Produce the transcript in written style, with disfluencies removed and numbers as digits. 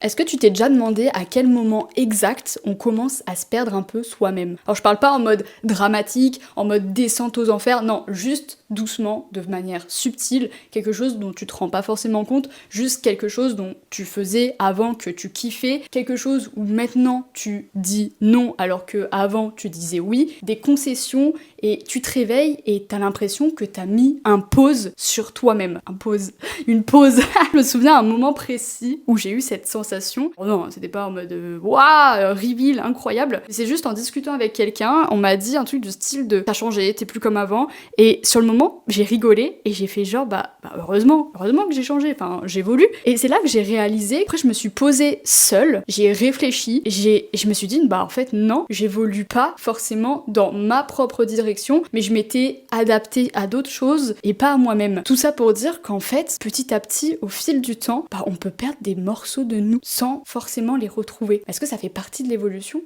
Est-ce que tu t'es déjà demandé à quel moment exact on commence à se perdre un peu soi-même? Alors je parle pas en mode dramatique, en mode descente aux enfers, non, juste doucement, de manière subtile, quelque chose dont tu te rends pas forcément compte, juste quelque chose dont tu faisais avant que tu kiffais, quelque chose où maintenant tu dis non alors que avant tu disais oui, des concessions et tu te réveilles et t'as l'impression que t'as mis un pause sur toi-même. Une pause. Je me souviens à un moment précis où j'ai eu cette sensation. Oh non, c'était pas en mode waouh, reveal, incroyable. C'est juste en discutant avec quelqu'un, on m'a dit un truc du style de t'as changé, t'es plus comme avant. Et sur le moment, j'ai rigolé et j'ai fait genre heureusement que j'ai changé, enfin j'évolue. Et c'est là que j'ai réalisé, après je me suis posée seule, j'ai réfléchi, je me suis dit bah en fait non, j'évolue pas forcément dans ma propre direction, mais je m'étais adaptée à d'autres choses et pas à moi-même. Tout ça pour dire qu'en fait, petit à petit, au fil du temps, on peut perdre des morceaux de nous sans forcément les retrouver. Est-ce que ça fait partie de l'évolution?